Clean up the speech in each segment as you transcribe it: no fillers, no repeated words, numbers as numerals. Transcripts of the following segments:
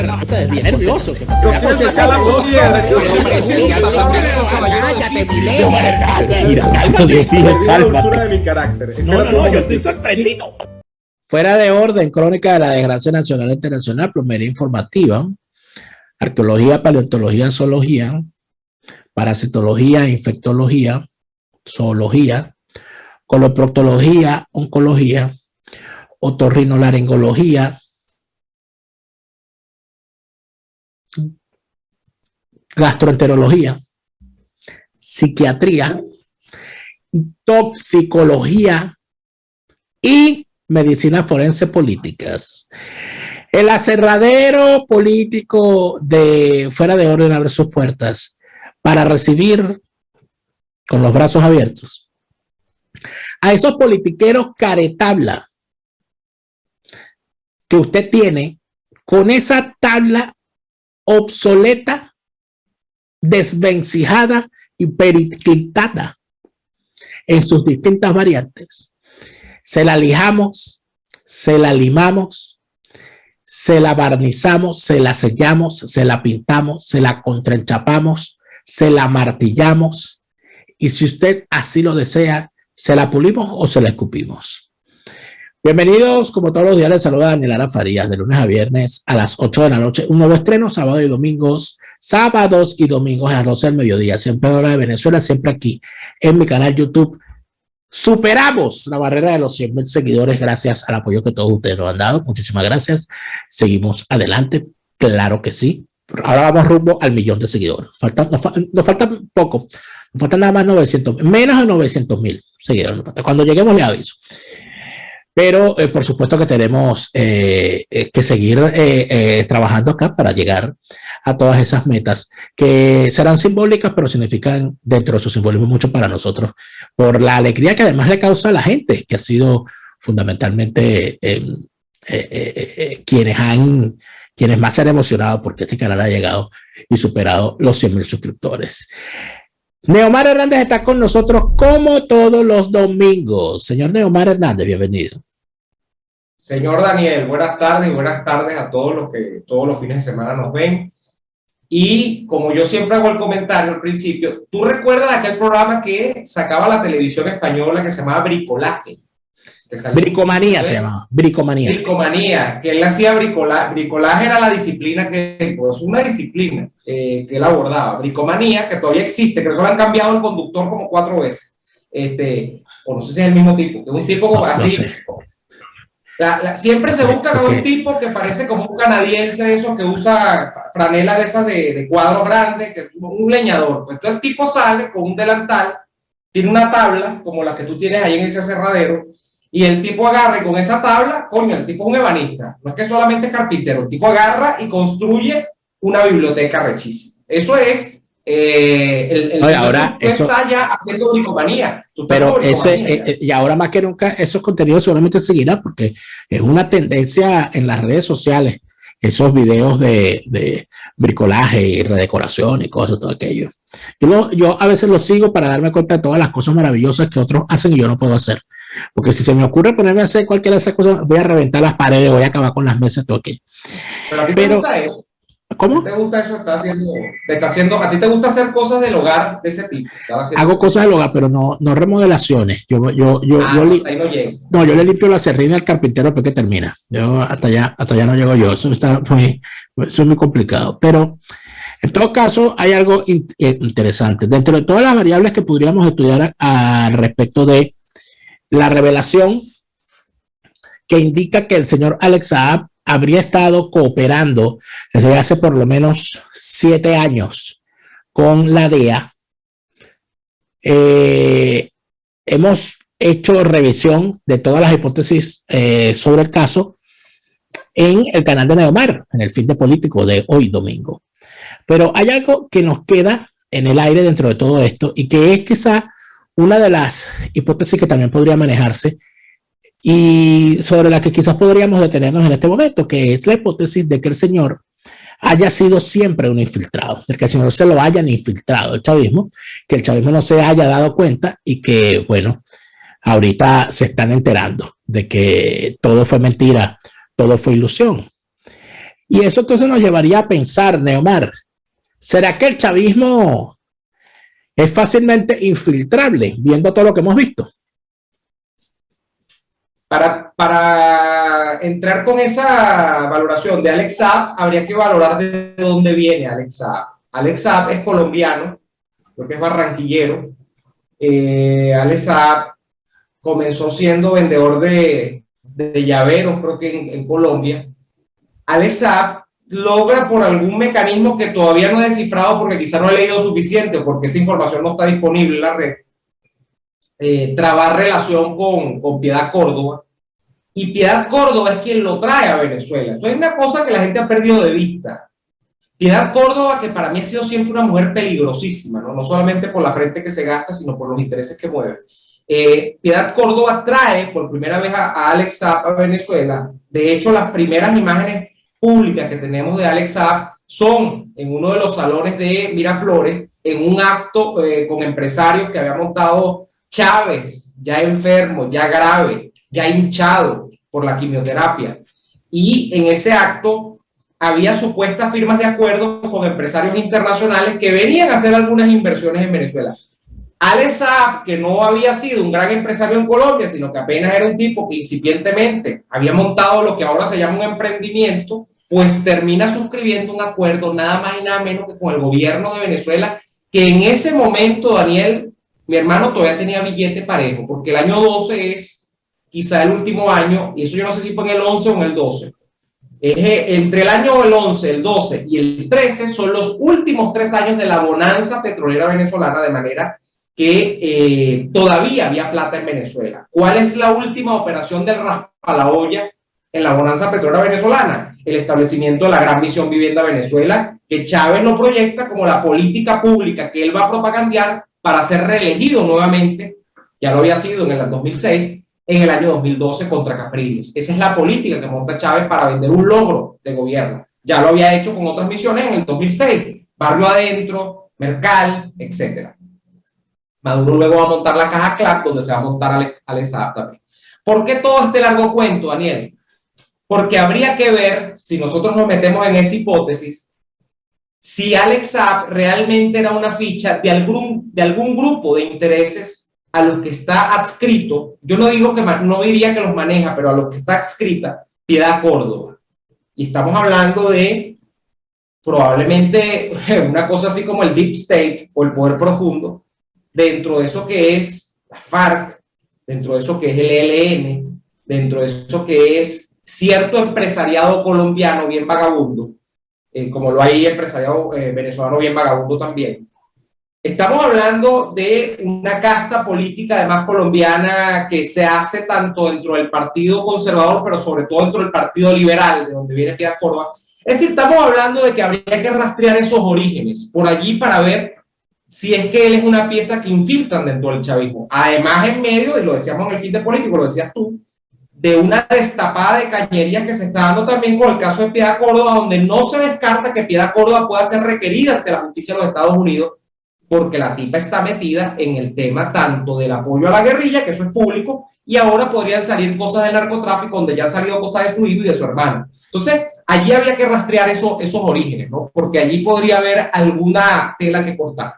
Renata es bien nervioso. Cállate, Mileno. No, yo estoy sorprendido. Fuera de orden, crónica de la desgracia nacional e internacional, plomería informativa, arqueología, paleontología, zoología, parasitología, infectología, zoología, coloproctología, oncología, otorrinolaringología, gastroenterología, psiquiatría, toxicología y medicina forense políticas. El aserradero político de fuera de orden abre sus puertas para recibir con los brazos abiertos a esos politiqueros caretabla que usted tiene con esa tabla obsoleta, desvencijada y periclitada en sus distintas variantes. Se la lijamos, se la limamos, se la barnizamos, se la sellamos, se la pintamos, se la contraenchapamos, se la martillamos y si usted así lo desea, se la pulimos o se la escupimos. Bienvenidos, como todos los días, les saluda Daniel Lara Farías, de lunes a viernes a las 8 de la noche. Un nuevo estreno, sábados y domingos a las 12 del mediodía. Siempre hora de Venezuela, siempre aquí en mi canal YouTube. Superamos la barrera de los 100,000 seguidores gracias al apoyo que todos ustedes nos han dado. Muchísimas gracias. Seguimos adelante, claro que sí. Ahora vamos rumbo al 1,000,000 de seguidores. Nos falta poco. Nos faltan nada más 900, menos de 900,000 seguidores. Cuando lleguemos les aviso. Pero por supuesto que tenemos que seguir trabajando acá para llegar a todas esas metas que serán simbólicas, pero significan dentro de su simbolismo mucho para nosotros, por la alegría que además le causa a la gente, que ha sido fundamentalmente quienes más se han emocionado porque este canal ha llegado y superado los 100,000 suscriptores. Neomar Hernández está con nosotros como todos los domingos. Señor Neomar Hernández, bienvenido. Señor Daniel, buenas tardes a todos los que todos los fines de semana nos ven. Y como yo siempre hago el comentario al principio, ¿tú recuerdas aquel programa que sacaba la televisión española que se llamaba Bricolaje? Bricomanía se llamaba, Bricomanía. Bricomanía, que él hacía bricolaje. Bricolaje era la disciplina pues una disciplina que él abordaba. Bricomanía, que todavía existe, que solo han cambiado el conductor como 4 veces. O no sé si es el mismo tipo, que es un tipo no, así. No sé. Siempre se busca a un tipo que parece como un canadiense de esos que usa franelas de esas de cuadro grande, que es un leñador. Pues entonces el tipo sale con un delantal, tiene una tabla como la que tú tienes ahí en ese aserradero, y el tipo agarra y con esa tabla, coño, el tipo es un ebanista, no es que solamente es carpintero, el tipo agarra y construye una biblioteca rechísima. Eso es ahora eso está ya haciendo bricomanía. Pero y ahora más que nunca esos contenidos seguramente seguirán porque es una tendencia en las redes sociales, esos videos de bricolaje y redecoración y cosas, todo aquello. Yo a veces los sigo para darme cuenta de todas las cosas maravillosas que otros hacen y yo no puedo hacer. Porque si se me ocurre ponerme a hacer cualquiera de esas cosas, voy a reventar las paredes, voy a acabar con las mesas, todo aquello. Pero a ti te gusta eso. ¿Cómo? ¿Te gusta eso? ¿A ti te gusta hacer cosas del hogar de ese tipo? Hago cosas del hogar, pero no remodelaciones. Yo le limpio la serrina al carpintero después que termina. Yo hasta allá no llego yo. Eso es muy complicado. Pero en todo caso, hay algo interesante. Dentro de todas las variables que podríamos estudiar al respecto de la revelación que indica que el señor Alex Saab habría estado cooperando desde hace por lo menos 7 años con la DEA. Hemos hecho revisión de todas las hipótesis sobre el caso en el canal de Neomar, en el Fin de Político de hoy domingo. Pero hay algo que nos queda en el aire dentro de todo esto y que es quizá una de las hipótesis que también podría manejarse y sobre la que quizás podríamos detenernos en este momento, que es la hipótesis de que el señor haya sido siempre un infiltrado, de que el señor se lo hayan infiltrado el chavismo, que el chavismo no se haya dado cuenta y que, bueno, ahorita se están enterando de que todo fue mentira, todo fue ilusión. Y eso entonces nos llevaría a pensar, Neomar, ¿será que el chavismo es fácilmente infiltrable, viendo todo lo que hemos visto? Para entrar con esa valoración de Alex Saab, habría que valorar de dónde viene Alex Saab. Alex Saab es colombiano, creo que es barranquillero. Alex Saab comenzó siendo vendedor de llaveros, creo que en Colombia. Alex Saab logra por algún mecanismo que todavía no he descifrado porque quizá no he leído suficiente, porque esa información no está disponible en la red, trabar relación con Piedad Córdoba, y Piedad Córdoba es quien lo trae a Venezuela. Esto es una cosa que la gente ha perdido de vista. Piedad Córdoba, que para mí ha sido siempre una mujer peligrosísima, no solamente por la frente que se gasta, sino por los intereses que mueve. Piedad Córdoba trae por primera vez a Alex Saab a Venezuela. De hecho, las primeras imágenes públicas que tenemos de Alex Saab son en uno de los salones de Miraflores, en un acto con empresarios que había montado Chávez, ya enfermo, ya grave, ya hinchado por la quimioterapia. Y en ese acto había supuestas firmas de acuerdo con empresarios internacionales que venían a hacer algunas inversiones en Venezuela. Alex Saab, que no había sido un gran empresario en Colombia, sino que apenas era un tipo que incipientemente había montado lo que ahora se llama un emprendimiento, pues termina suscribiendo un acuerdo nada más y nada menos que con el gobierno de Venezuela, que en ese momento, Daniel, mi hermano todavía tenía billete parejo, porque el año 12 es quizá el último año, y eso yo no sé si fue en el 11 o en el 12. Entre el año 11, el 12 y el 13 son los últimos 3 años de la bonanza petrolera venezolana, de manera que todavía había plata en Venezuela. ¿Cuál es la última operación del raspalaolla en la bonanza petrolera venezolana? El establecimiento de la Gran Misión Vivienda Venezuela, que Chávez lo proyecta como la política pública que él va a propagandear para ser reelegido nuevamente, ya lo había sido en el 2006, en el año 2012 contra Capriles. Esa es la política que monta Chávez para vender un logro de gobierno. Ya lo había hecho con otras misiones en el 2006, Barrio Adentro, Mercal, etc. Maduro luego va a montar la caja CLAP, donde se va a montar Alex Saab también. ¿Por qué todo este largo cuento, Daniel? Porque habría que ver, si nosotros nos metemos en esa hipótesis, si Alex Saab realmente era una ficha de algún grupo de intereses a los que está adscrito. Yo no digo que, no diría que los maneja, pero a los que está adscrita Piedad Córdoba. Y estamos hablando de probablemente una cosa así como el Deep State o el poder profundo, dentro de eso que es la FARC, dentro de eso que es el ELN, dentro de eso que es cierto empresariado colombiano bien vagabundo, como lo hay empresariado venezolano bien vagabundo también. Estamos hablando de una casta política además colombiana que se hace tanto dentro del Partido Conservador, pero sobre todo dentro del Partido Liberal, de donde viene Piedad Córdoba. Es decir, estamos hablando de que habría que rastrear esos orígenes por allí para ver si es que él es una pieza que infiltran dentro del chavismo. Además, en medio, y lo decíamos en el fin de político, lo decías tú, de una destapada de cañerías que se está dando también con el caso de Piedad Córdoba, donde no se descarta que Piedad Córdoba pueda ser requerida ante la justicia de los Estados Unidos, porque la tipa está metida en el tema tanto del apoyo a la guerrilla, que eso es público, y ahora podrían salir cosas del narcotráfico, donde ya han salido cosas de su hijo y de su hermano. Entonces, allí habría que rastrear esos orígenes, ¿no? Porque allí podría haber alguna tela que cortar.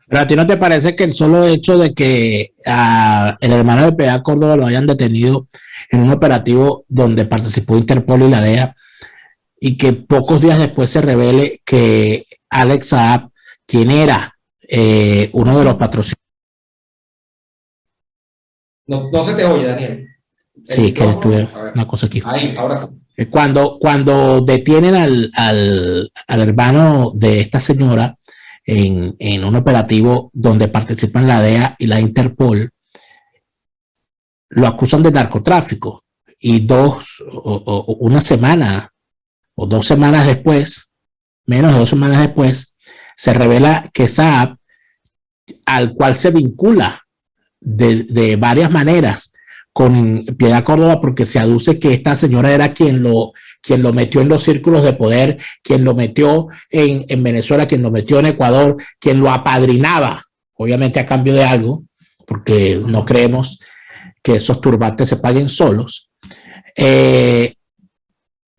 Pero ¿a ti no te parece que el solo hecho de que el hermano de Piedad Córdoba lo hayan detenido en un operativo donde participó Interpol y la DEA, y que pocos días después se revele que Alex Saab, quien era uno de los patrocinadores? No se te oye, Daniel. Sí, que estuve una cosa aquí. Ahí, ahora sí. Cuando detienen al hermano de esta señora en un operativo donde participan la DEA y la Interpol, lo acusan de narcotráfico, y una semana o 2 semanas después, menos de 2 semanas después, se revela que Saab, al cual se vincula de varias maneras con Piedad Córdoba, porque se aduce que esta señora era quien lo metió en los círculos de poder, quien lo metió en Venezuela, quien lo metió en Ecuador, quien lo apadrinaba, obviamente a cambio de algo, porque no creemos que esos turbantes se paguen solos.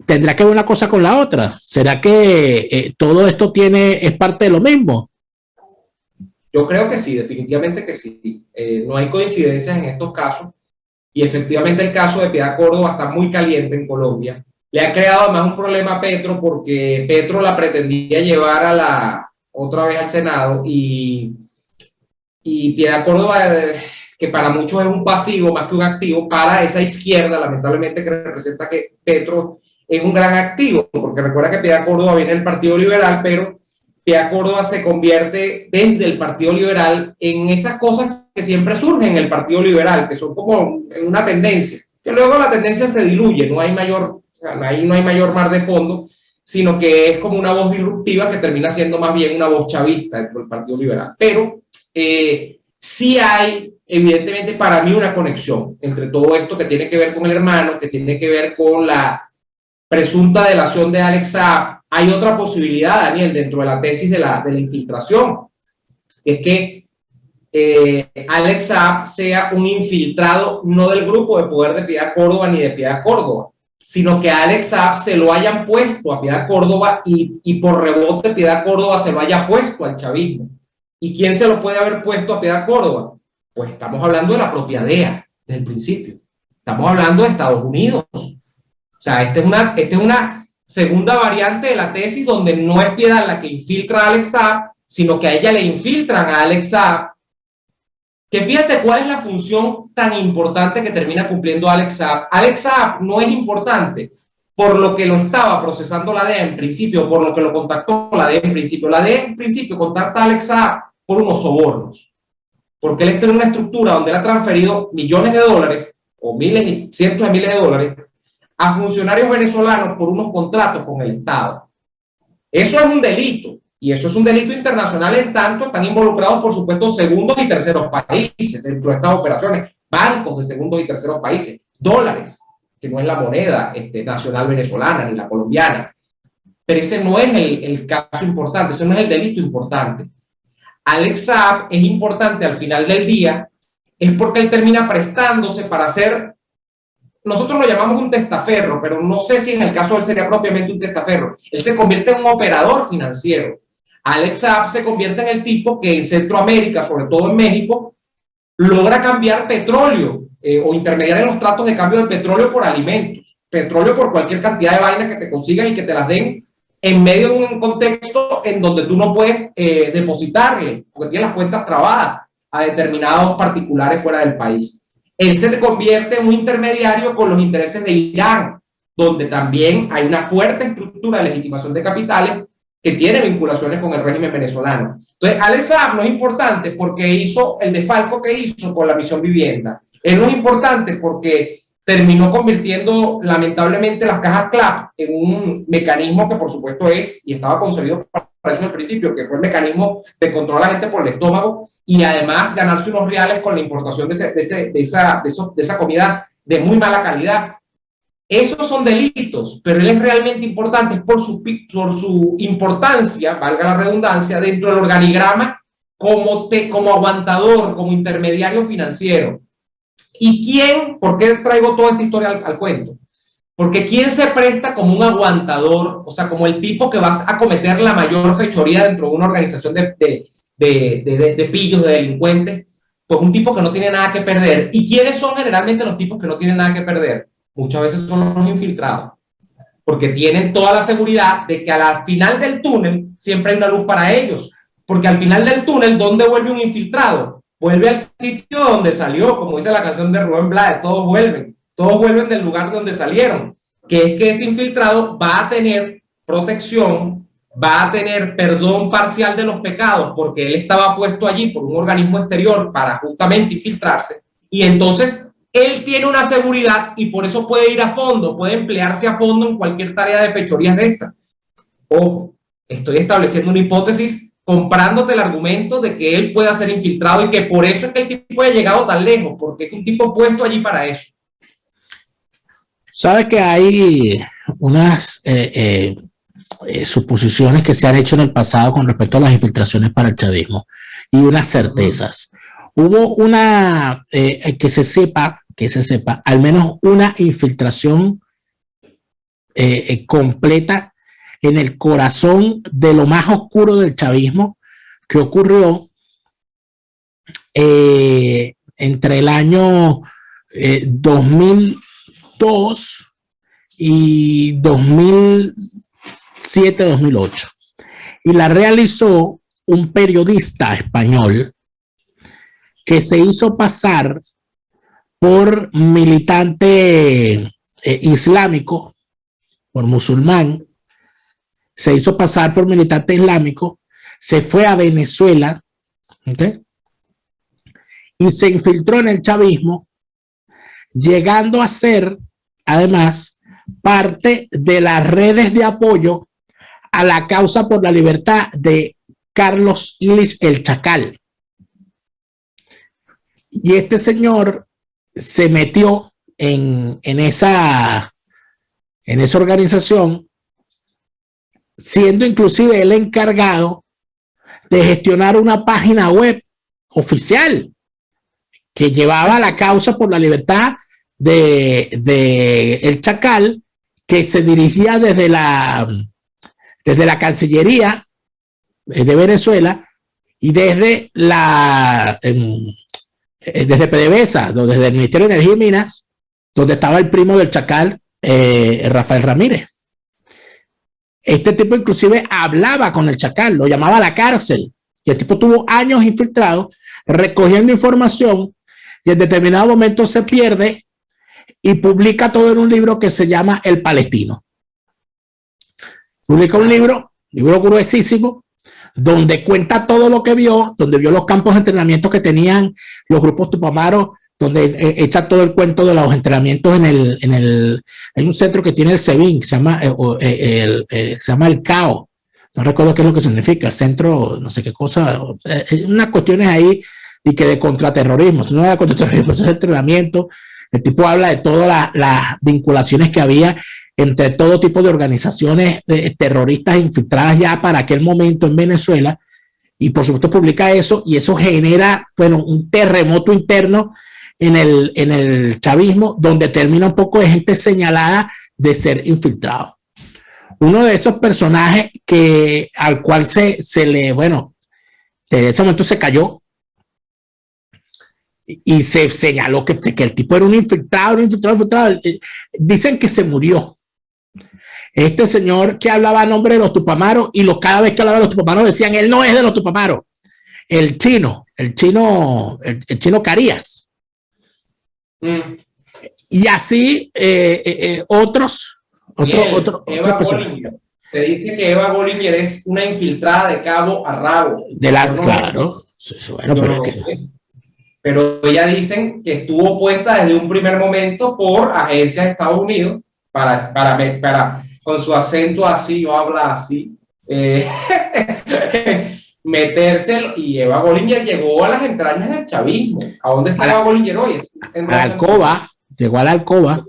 ¿Tendrá que ver una cosa con la otra? ¿Será que todo esto es parte de lo mismo? Yo creo que sí, definitivamente que sí. No hay coincidencias en estos casos y efectivamente el caso de Piedad Córdoba está muy caliente en Colombia. Le ha creado además un problema a Petro porque Petro la pretendía llevar otra vez al Senado y Piedad Córdoba, que para muchos es un pasivo más que un activo, para esa izquierda, lamentablemente, que representa que Petro es un gran activo, porque recuerda que Piedad Córdoba viene del Partido Liberal, pero Piedad Córdoba se convierte desde el Partido Liberal en esas cosas que siempre surgen en el Partido Liberal, que son como una tendencia, que luego la tendencia se diluye, no hay mayor, ahí no hay mayor mar de fondo, sino que es como una voz disruptiva que termina siendo más bien una voz chavista dentro del Partido Liberal. Pero sí hay, evidentemente, para mí una conexión entre todo esto que tiene que ver con el hermano, que tiene que ver con la presunta delación de Alex Saab. Hay otra posibilidad, Daniel, dentro de la tesis de la infiltración, que es que Alex Saab sea un infiltrado no del grupo de poder de Piedad Córdoba ni de Piedad Córdoba, sino que a Alex Saab se lo hayan puesto a Piedad Córdoba y por rebote Piedad Córdoba se lo haya puesto al chavismo. ¿Y quién se lo puede haber puesto a Piedad Córdoba? Pues estamos hablando de la propia DEA, desde el principio. Estamos hablando de Estados Unidos. O sea, esta es una segunda variante de la tesis donde no es Piedad la que infiltra a Alex Saab, sino que a ella le infiltran a Alex Saab. Que fíjate cuál es la función tan importante que termina cumpliendo Alex Saab. Alex Saab no es importante por lo que lo estaba procesando la DEA en principio, por lo que lo contactó la DEA en principio. La DEA en principio contacta a Alex Saab por unos sobornos, porque él está en una estructura donde él ha transferido millones de dólares o miles y cientos de miles de dólares a funcionarios venezolanos por unos contratos con el Estado. Eso es un delito, y eso es un delito internacional en tanto están involucrados, por supuesto, segundos y terceros países dentro de estas operaciones, bancos de segundos y terceros países, dólares, que no es la moneda nacional venezolana ni la colombiana. Pero ese no es el caso importante, ese no es el delito importante. Alex Saab es importante al final del día, es porque él termina prestándose para hacer, nosotros lo llamamos un testaferro, pero no sé si en el caso de él sería propiamente un testaferro. Él se convierte en un operador financiero. Alex Saab se convierte en el tipo que en Centroamérica, sobre todo en México, logra cambiar petróleo o intermediar en los tratos de cambio de petróleo por alimentos, petróleo por cualquier cantidad de vainas que te consigas y que te las den en medio de un contexto en donde tú no puedes depositarle, porque tienes las cuentas trabadas a determinados particulares fuera del país. Él se convierte en un intermediario con los intereses de Irán, donde también hay una fuerte estructura de legitimación de capitales que tiene vinculaciones con el régimen venezolano. Entonces, Alex Saab no es importante porque hizo el desfalco que hizo con la Misión Vivienda. Él no es importante porque terminó convirtiendo lamentablemente las cajas CLAP en un mecanismo que por supuesto es, y estaba concebido para eso al principio, que fue el mecanismo de controlar a la gente por el estómago y además ganarse unos reales con la importación de esa comida de muy mala calidad. Esos son delitos, pero él es realmente importante por su importancia, valga la redundancia, dentro del organigrama como aguantador, como intermediario financiero. ¿Y quién? ¿Por qué traigo toda esta historia al cuento? Porque ¿quién se presta como un aguantador? O sea, como el tipo que va a cometer la mayor fechoría dentro de una organización de pillos, de delincuentes, pues un tipo que no tiene nada que perder. ¿Y quiénes son generalmente los tipos que no tienen nada que perder? Muchas veces son los infiltrados, porque tienen toda la seguridad de que al final del túnel siempre hay una luz para ellos, porque al final del túnel, ¿dónde vuelve un infiltrado? Vuelve al sitio donde salió, como dice la canción de Rubén Blades, todos vuelven del lugar donde salieron, que es que ese infiltrado va a tener protección, va a tener perdón parcial de los pecados, porque él estaba puesto allí por un organismo exterior para justamente infiltrarse, y entonces él tiene una seguridad y por eso puede ir a fondo, puede emplearse a fondo en cualquier tarea de fechorías de esta. Ojo, estoy estableciendo una hipótesis comprándote el argumento de que él pueda ser infiltrado y que por eso es que el tipo haya llegado tan lejos, porque es un tipo puesto allí para eso. Sabes que hay unas suposiciones que se han hecho en el pasado con respecto a las infiltraciones para el chavismo y unas certezas. Hubo una, que se sepa, al menos una infiltración completa en el corazón de lo más oscuro del chavismo que ocurrió entre el año 2002 y 2007-2008. Y la realizó un periodista español que se hizo pasar por militante islámico, por musulmán, se hizo pasar por militante islámico, se fue a Venezuela, ¿okay? Y se infiltró en el chavismo, llegando a ser, además, parte de las redes de apoyo a la causa por la libertad de Carlos Illich el Chacal. Y este señor se metió en esa organización, siendo inclusive el encargado de gestionar una página web oficial que llevaba la causa por la libertad de el Chacal, que se dirigía desde la Cancillería de Venezuela y desde PDVSA, desde el Ministerio de Energía y Minas, donde estaba el primo del Chacal, Rafael Ramírez. Este tipo inclusive hablaba con el Chacal, lo llamaba a la cárcel, y el tipo tuvo años infiltrado recogiendo información, y en determinado momento se pierde y publica todo en un libro que se llama El Palestino. Publica un libro gruesísimo, donde cuenta todo lo que vio, donde vio los campos de entrenamiento que tenían los grupos tupamaros, donde echa todo el cuento de los entrenamientos hay un centro que tiene el SEBIN, que se llama el CAO, no recuerdo qué es lo que significa, el centro, no sé qué cosa, unas cuestiones ahí, y que de contraterrorismo, no era contraterrorismo, es entrenamiento. El tipo habla de todas las vinculaciones que había entre todo tipo de organizaciones terroristas infiltradas ya para aquel momento en Venezuela, y por supuesto publica eso, y eso genera, bueno, un terremoto interno en el chavismo, donde termina un poco de gente señalada de ser infiltrado. Uno de esos personajes al cual se le, bueno, en ese momento se cayó, y se señaló que el tipo era un infiltrado. Dicen que se murió. Este señor que hablaba a nombre de los tupamaros, y cada vez que hablaba de los tupamaros decían, él no es de los tupamaros. El chino Carías. Y así otros Bollinger. Te dice que Eva Bollinger es una infiltrada de cabo a rabo. Claro. Bueno, pero ellas dicen que estuvo puesta desde un primer momento por agencias de Estados Unidos para con su acento así, o habla así, meterse, y Eva Bollinger llegó a las entrañas del chavismo. ¿A dónde está Eva Bollinger hoy? A la alcoba, llegó a la alcoba.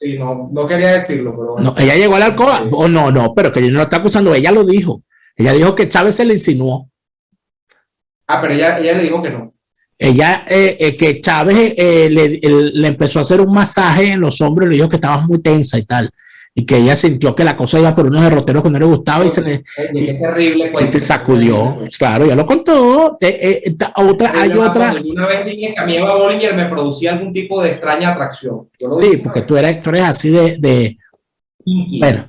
Sí, no quería decirlo, pero bueno. No, ella llegó a la alcoba. No, pero que ella no lo está acusando, ella lo dijo. Ella dijo que Chávez se le insinuó. Pero ella le dijo que no. Ella, que Chávez le empezó a hacer un masaje en los hombros, le dijo que estaba muy tensa y tal, y que ella sintió que la cosa iba por unos derroteros que no le gustaba, y qué terrible, pues, se sacudió. Claro, ya lo contó. Hay otra. Una vez dije que a mí Eva Bollinger me producía algún tipo de extraña atracción. Sí, porque tú eres así de bueno,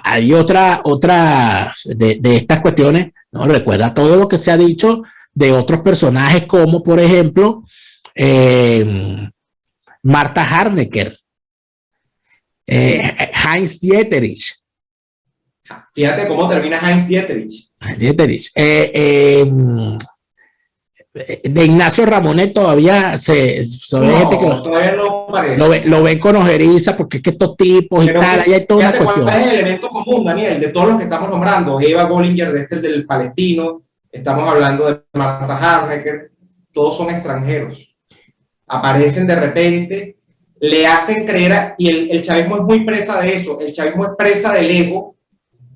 hay otra de estas cuestiones, ¿no? Recuerda todo lo que se ha dicho de otros personajes, como por ejemplo Marta Harnecker, Heinz Dieterich. Fíjate cómo termina Heinz Dieterich. De Ignacio Ramonet todavía gente que todavía no parece. Lo ven con ojeriza, porque es que estos tipos y tal, ahí hay toda una cuestión. ¿Cuál es el elemento común, Daniel, de todos los que estamos nombrando? Eva Bollinger, del Palestino, estamos hablando de Marta Harnecker, todos son extranjeros. Aparecen de repente, le hacen creer, y el chavismo es muy presa de eso, el chavismo es presa del ego,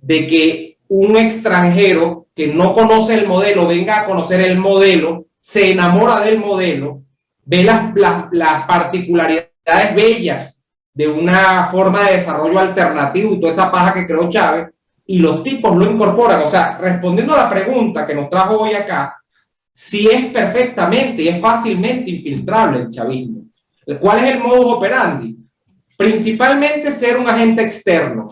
de que un extranjero que no conoce el modelo venga a conocer el modelo, se enamora del modelo, ve las particularidades bellas de una forma de desarrollo alternativo y toda esa paja que creó Chávez, y los tipos lo incorporan. O sea, respondiendo a la pregunta que nos trajo hoy acá, si es perfectamente y es fácilmente infiltrable el chavismo. ¿Cuál es el modus operandi? Principalmente ser un agente externo.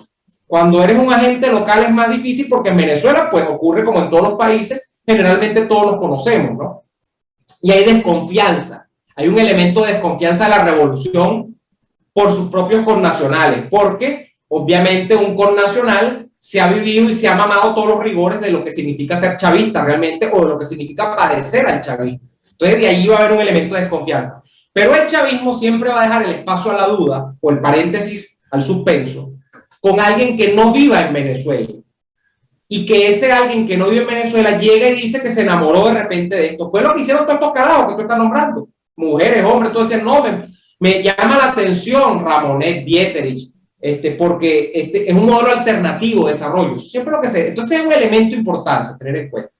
Cuando eres un agente local es más difícil porque en Venezuela pues ocurre como en todos los países, generalmente todos los conocemos, ¿no? Y hay desconfianza, hay un elemento de desconfianza de la revolución por sus propios connacionales, porque obviamente un connacional se ha vivido y se ha mamado todos los rigores de lo que significa ser chavista realmente, o de lo que significa padecer al chavismo. Entonces de ahí va a haber un elemento de desconfianza. Pero el chavismo siempre va a dejar el espacio a la duda, o el paréntesis al suspenso, con alguien que no viva en Venezuela. Y que ese alguien que no vive en Venezuela llega y dice que se enamoró de repente de esto. Fue lo que hicieron todos estos carajos que tú estás nombrando. Mujeres, hombres, todos decían, no, me llama la atención Ramonet, Dieterich, porque es un modelo alternativo de desarrollo. Siempre lo que sé. Entonces es un elemento importante tener en cuenta.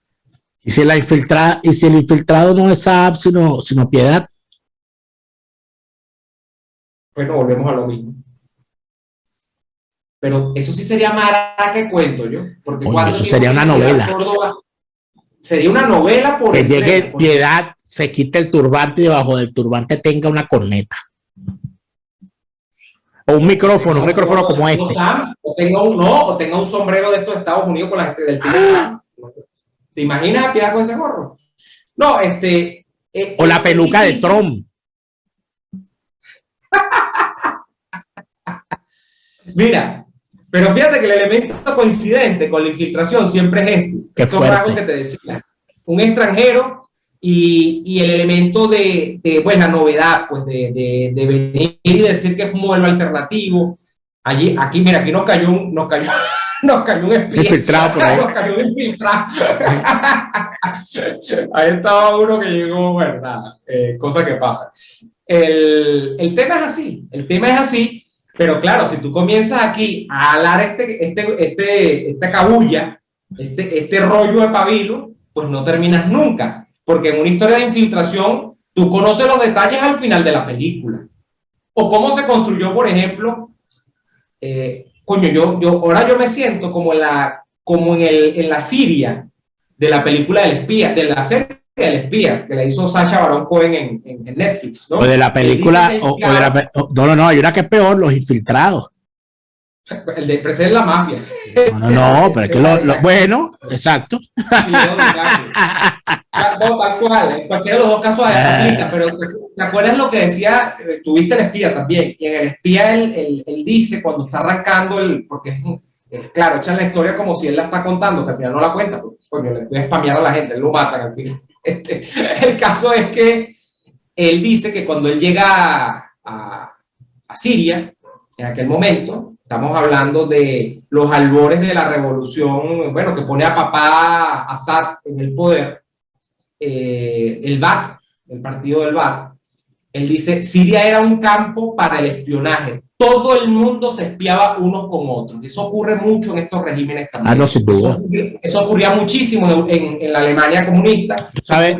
Y si el infiltrado no es Saab, sino Piedad. Bueno, volvemos a lo mismo. Pero eso sí sería maraca, cuento yo. Porque eso sería una novela. Córdoba, sería una novela por que llegue Piedad, se quite el turbante y debajo del turbante tenga una corneta. O un micrófono, como este. O tenga un sombrero de estos Estados Unidos con la gente del Sam. ¿Te imaginas a Piedad con ese gorro? No, o la peluca de Trump. Mira, pero fíjate que el elemento coincidente con la infiltración siempre es estos rasgos que te decía. Un extranjero y el elemento de pues, la novedad, pues de venir y decir que es un modelo alternativo. Aquí, mira, aquí nos cayó un espía. Infiltrado por ahí. Nos cayó un infiltrado. Ahí estaba uno que llegó, bueno, nada, cosa que pasa. El tema es así. Pero claro, si tú comienzas aquí a alar esta cabulla, este rollo de pabilo, pues no terminas nunca. Porque en una historia de infiltración, tú conoces los detalles al final de la película. O cómo se construyó, por ejemplo, ahora yo me siento como en la Siria de la película del espía, de la serie del espía, que la hizo Sacha Baron Cohen en Netflix, ¿no? O de la película, no, hay una que es peor, Los Infiltrados. El de Presente es la mafia. No, pero es que bueno, exacto. No, tal cual, en cualquiera de los dos casos aplica, pero ¿te acuerdas lo que decía? Tuviste el espía también, y en el espía él dice cuando está arrancando porque claro, echan la historia como si él la está contando, que al final no la cuenta, porque coño, le puede spamear a la gente, él lo matan al final. El caso es que él dice que cuando él llega a Siria, en aquel momento, estamos hablando de los albores de la revolución, bueno, que pone a papá Assad en el poder, el BAT, el partido del BAT, él dice, Siria era un campo para el espionaje. Todo el mundo se espiaba unos con otros. Eso ocurre mucho en estos regímenes también. No, sin duda. Eso ocurría muchísimo en la Alemania comunista. Tú sabes,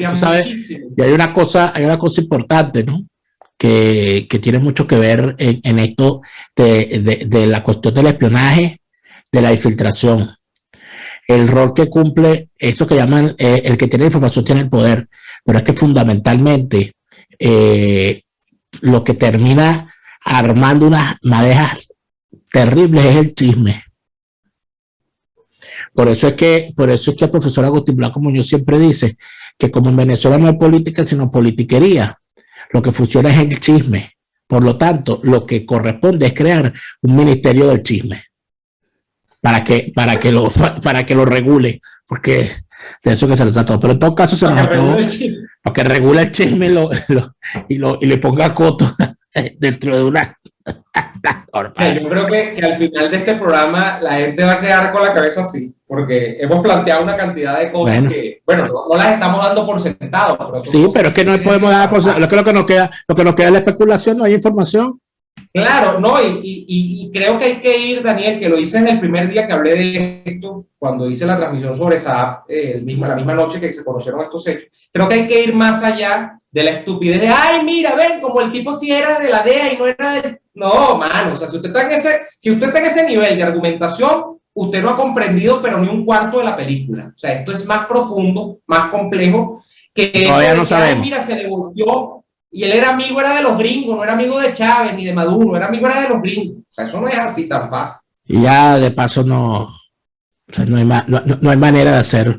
y hay una cosa importante, ¿no? Que tiene mucho que ver en esto de la cuestión del espionaje, de la infiltración. El rol que cumple, eso que llaman, el que tiene información tiene el poder, pero es que fundamentalmente lo que termina armando unas madejas terribles es el chisme. Por eso es que el profesor Agustín Blanco Muñoz siempre dice que como en Venezuela no hay política sino politiquería, lo que funciona es el chisme. Por lo tanto, lo que corresponde es crear un ministerio del chisme para que lo regule, porque de eso que se trata todo. Pero en todo caso se nos acabó, para que regule el chisme y le ponga coto dentro de una yo creo que al final de este programa la gente va a quedar con la cabeza así, porque hemos planteado una cantidad de cosas que, bueno, no las estamos dando por sentado. Pero sí, pero es que no podemos dar por sentado. Lo que nos queda es la especulación, no hay información. Claro, no, y creo que hay que ir, Daniel, que lo hice desde el primer día que hablé de esto, cuando hice la transmisión sobre Saab, la misma noche que se conocieron estos hechos. Creo que hay que ir más allá de la estupidez de, ay, mira, ven, como el tipo sí era de la DEA y no era de... No, mano, o sea, si usted está en ese nivel de argumentación, usted no ha comprendido, pero ni un cuarto de la película. O sea, esto es más profundo, más complejo, que todavía eso de no que, sabemos. ay, mira, se le volvió, y él era amigo, era de los gringos, no era amigo de Chávez ni de Maduro, era amigo, era de los gringos. O sea, eso no es así tan fácil. Y ya de paso no, o sea, no hay manera de hacer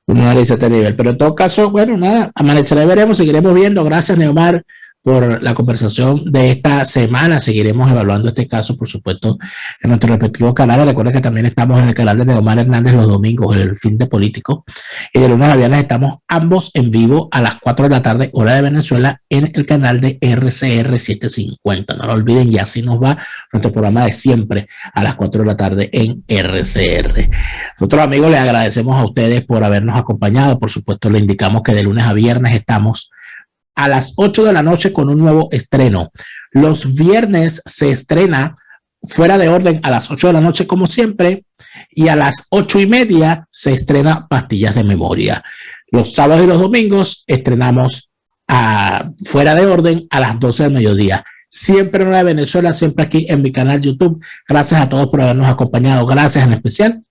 un análisis a este nivel. Pero en todo caso, bueno, nada, amanecerá y veremos, seguiremos viendo. Gracias, Neomar, por la conversación de esta semana. Seguiremos evaluando este caso, por supuesto, en nuestros respectivos canales. Recuerda que también estamos en el canal de Neomar Hernández los domingos, el fin de político. Y de lunes a viernes estamos ambos en vivo a las 4 de la tarde, hora de Venezuela, en el canal de RCR 750. No lo olviden, y así nos va nuestro programa de siempre a las 4 de la tarde en RCR. Nosotros, amigos, les agradecemos a ustedes por habernos acompañado. Por supuesto, les indicamos que de lunes a viernes estamos a las 8 de la noche con un nuevo estreno. Los viernes se estrena Fuera de Orden a las 8 de la noche, como siempre, y a las 8:30 se estrena Pastillas de Memoria. Los sábados y los domingos estrenamos Fuera de Orden a las 12 del mediodía. Siempre en hora de Venezuela, siempre aquí en mi canal YouTube. Gracias a todos por habernos acompañado. Gracias en especial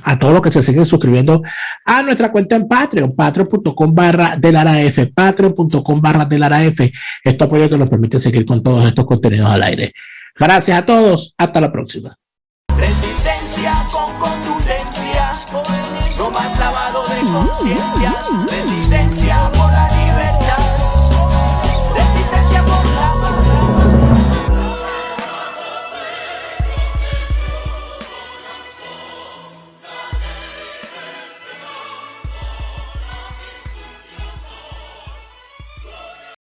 a todos los que se siguen suscribiendo a nuestra cuenta en Patreon, patreon.com/delaraf, patreon.com/delaraf. Esto apoyo que nos permite seguir con todos estos contenidos al aire. Gracias a todos, hasta la próxima. Resistencia con contundencia, no más lavado de conciencias, resistencia por la libertad.